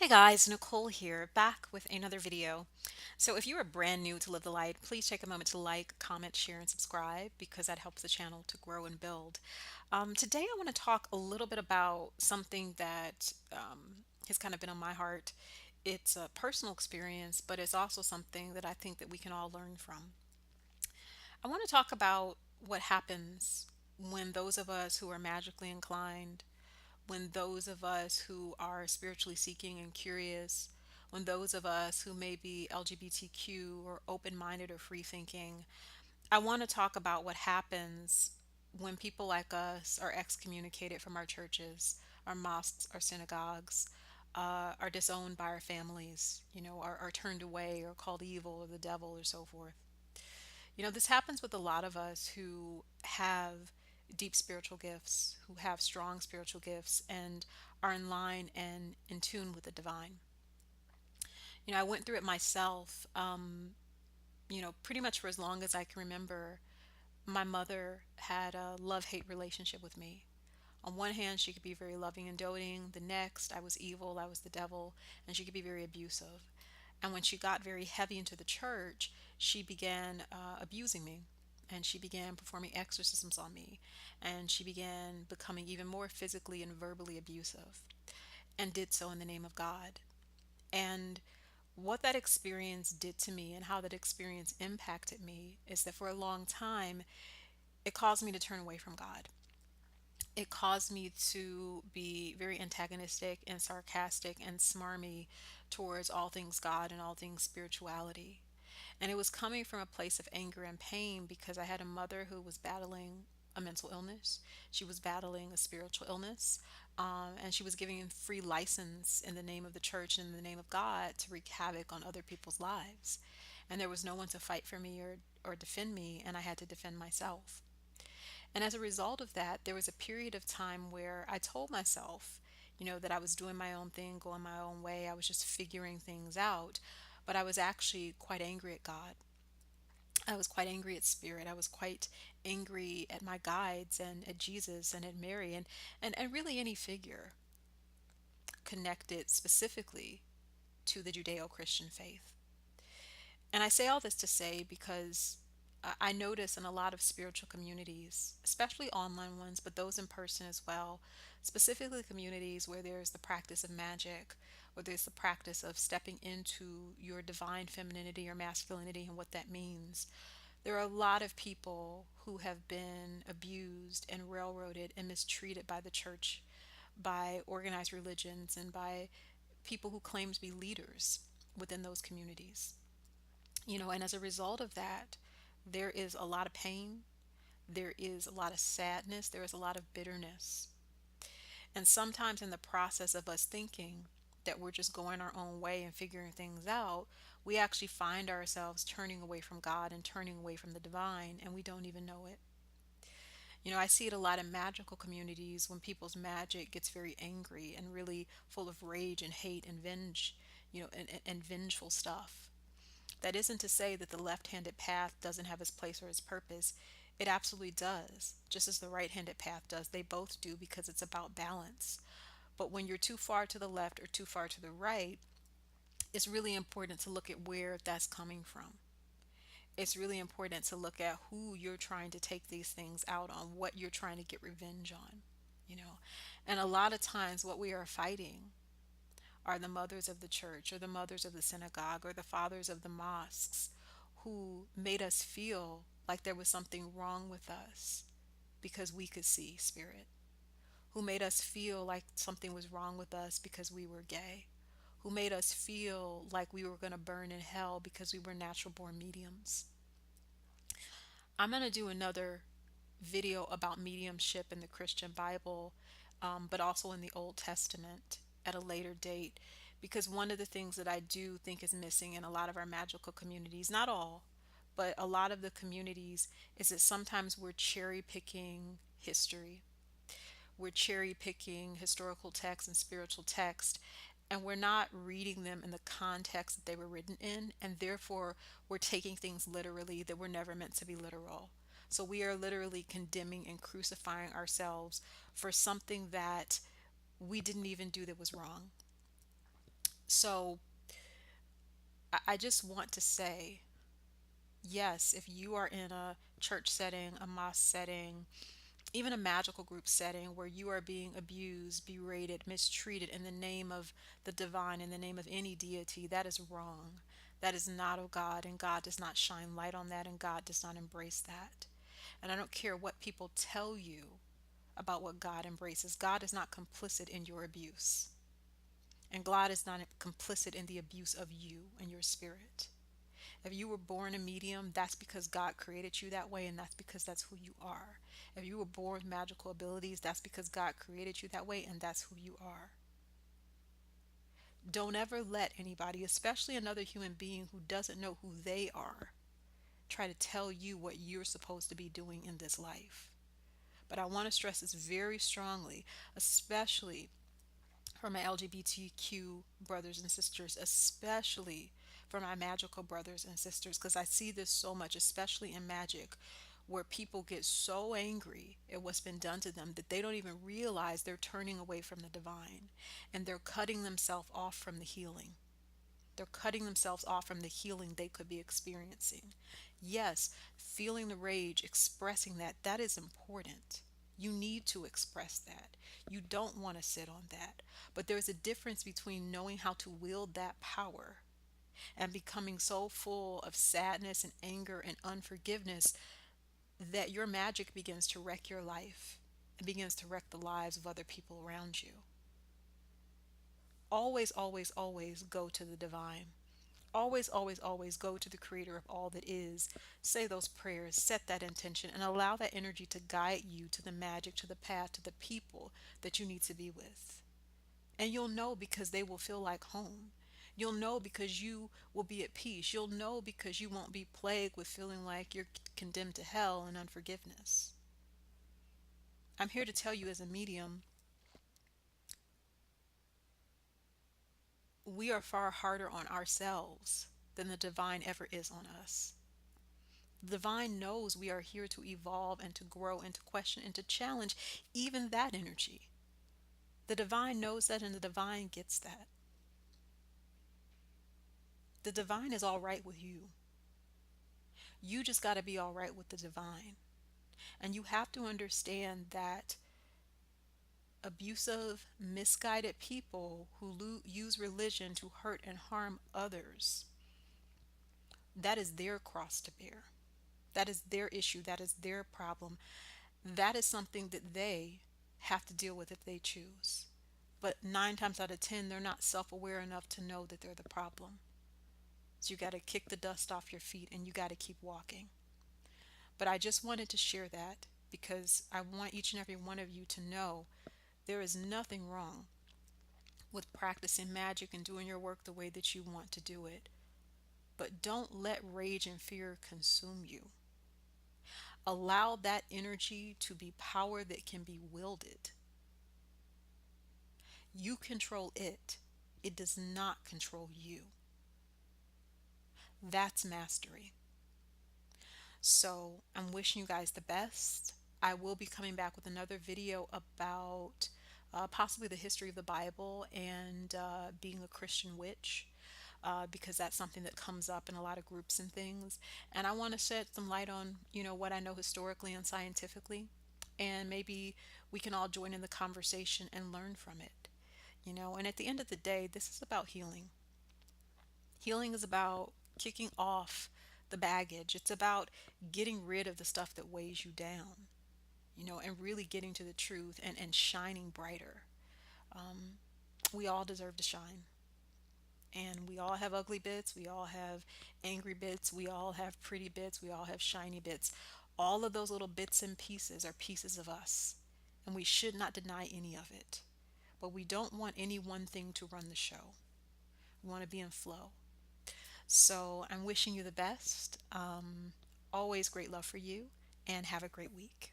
Hey guys, Nicole here, back with another video. So if you are brand new to Live the Light, please take a moment to like, comment, share, and subscribe because that helps the channel to grow and build. Today I want to talk a little bit about something that has kind of been on my heart. It's a personal experience, but it's also something that I think that we can all learn from. I want to talk about what happens when those of us who are magically inclined, when those of us who are spiritually seeking and curious, when those of us who may be LGBTQ or open minded or free thinking, I want to talk about what happens when people like us are excommunicated from our churches, our mosques, our synagogues, are disowned by our families, are turned away or called evil or the devil or so forth. This happens with a lot of us who have deep spiritual gifts, who have strong spiritual gifts, and are in line and in tune with the divine. I went through it myself, pretty much for as long as I can remember. My mother had a love hate relationship with me. On one hand, she could be very loving and doting. The next, I was evil, I was the devil, and she could be very abusive. And when she got very heavy into the church, she began abusing me. And she began performing exorcisms on me. And she began becoming even more physically and verbally abusive, and did so in the name of God. And what that experience did to me and how that experience impacted me is that for a long time, it caused me to turn away from God. It caused me to be very antagonistic and sarcastic and smarmy towards all things God and all things spirituality. And it was coming from a place of anger and pain because I had a mother who was battling a mental illness. She was battling a spiritual illness. And she was giving free license in the name of the church and in the name of God to wreak havoc on other people's lives. And there was no one to fight for me or defend me, and I had to defend myself. And as a result of that, there was a period of time where I told myself, that I was doing my own thing, going my own way. I was just figuring things out. But I was actually quite angry at God. I was quite angry at Spirit. I was quite angry at my guides and at Jesus and at Mary and really any figure connected specifically to the Judeo Christian faith. And I say all this to say because I notice in a lot of spiritual communities, especially online ones, but those in person as well, specifically communities where there's the practice of magic, where there's the practice of stepping into your divine femininity or masculinity and what that means. There are a lot of people who have been abused and railroaded and mistreated by the church, by organized religions, and by people who claim to be leaders within those communities. And as a result of that, there is a lot of pain, there is a lot of sadness, there is a lot of bitterness. And sometimes in the process of us thinking that we're just going our own way and figuring things out, we actually find ourselves turning away from God and turning away from the divine, and we don't even know it. I see it a lot in magical communities when people's magic gets very angry and really full of rage and hate and venge, and vengeful stuff. That isn't to say that the left handed path doesn't have its place or its purpose. It absolutely does, just as the right handed path does. They both do because it's about balance. But when you're too far to the left or too far to the right, it's really important to look at where that's coming from. It's really important to look at who you're trying to take these things out on, what you're trying to get revenge on, you know. And a lot of times, what we are fighting are the mothers of the church or the mothers of the synagogue or the fathers of the mosques who made us feel like there was something wrong with us because we could see spirit, who made us feel like something was wrong with us because we were gay, who made us feel like we were going to burn in hell because we were natural born mediums. I'm going to do another video about mediumship in the Christian Bible, but also in the Old Testament at a later date, because one of the things that I do think is missing in a lot of our magical communities, not all, but a lot of the communities, is that sometimes we're cherry picking history. We're cherry picking historical texts and spiritual text, and we're not reading them in the context that they were written in, and therefore we're taking things literally that were never meant to be literal. So we are literally condemning and crucifying ourselves for something that we didn't even do that was wrong. So I just want to say, yes, if you are in a church setting, a mosque setting, even a magical group setting where you are being abused, berated, mistreated in the name of the divine, in the name of any deity, that is wrong. That is not of God, and God does not shine light on that, and God does not embrace that. And I don't care what people tell you about what God embraces. God is not complicit in your abuse, and God is not complicit in the abuse of you and your spirit. If you were born a medium, that's because God created you that way, and that's because that's who you are. If you were born with magical abilities, that's because God created you that way, and that's who you are. Don't ever let anybody, especially another human being who doesn't know who they are, try to tell you what you're supposed to be doing in this life. But I want to stress this very strongly, especially for my LGBTQ brothers and sisters, especially for my magical brothers and sisters, because I see this so much, especially in magic, where people get so angry at what's been done to them that they don't even realize they're turning away from the divine, and they're cutting themselves off from the healing. They're cutting themselves off from the healing they could be experiencing. Yes, feeling the rage, expressing that, that is important. You need to express that. You don't want to sit on that. But there's a difference between knowing how to wield that power and becoming so full of sadness and anger and unforgiveness that your magic begins to wreck your life and begins to wreck the lives of other people around you. Always, always, always go to the divine. Always, always, always go to the creator of all that is. Say those prayers, set that intention, and allow that energy to guide you to the magic, to the path, to the people that you need to be with. And you'll know because they will feel like home. You'll know because you will be at peace. You'll know because you won't be plagued with feeling like you're condemned to hell and unforgiveness. I'm here to tell you as a medium, we are far harder on ourselves than the divine ever is on us. The divine knows we are here to evolve and to grow and to question and to challenge even that energy. The divine knows that, and the divine gets that. The divine is all right with you. You just got to be all right with the divine. And you have to understand that abusive, misguided people who use religion to hurt and harm others, that is their cross to bear. That is their issue. That is their problem. That is something that they have to deal with if they choose. But 9 times out of 10, they're not self aware enough to know that they're the problem. So you got to kick the dust off your feet and you got to keep walking. But I just wanted to share that because I want each and every one of you to know there is nothing wrong with practicing magic and doing your work the way that you want to do it. But don't let rage and fear consume you. Allow that energy to be power that can be wielded. You control it, it does not control you. That's mastery. So I'm wishing you guys the best. I will be coming back with another video about possibly the history of the Bible and being a Christian witch. Because that's something that comes up in a lot of groups and things. And I want to shed some light on, what I know historically and scientifically. And maybe we can all join in the conversation and learn from it. And at the end of the day, this is about healing. Healing is about kicking off the baggage. It's about getting rid of the stuff that weighs you down, and really getting to the truth and shining brighter. We all deserve to shine. And we all have ugly bits, we all have angry bits, we all have pretty bits, we all have shiny bits. All of those little bits and pieces are pieces of us, and we should not deny any of it. But we don't want any one thing to run the show. We want to be in flow. So I'm wishing you the best. Always great love for you, and have a great week.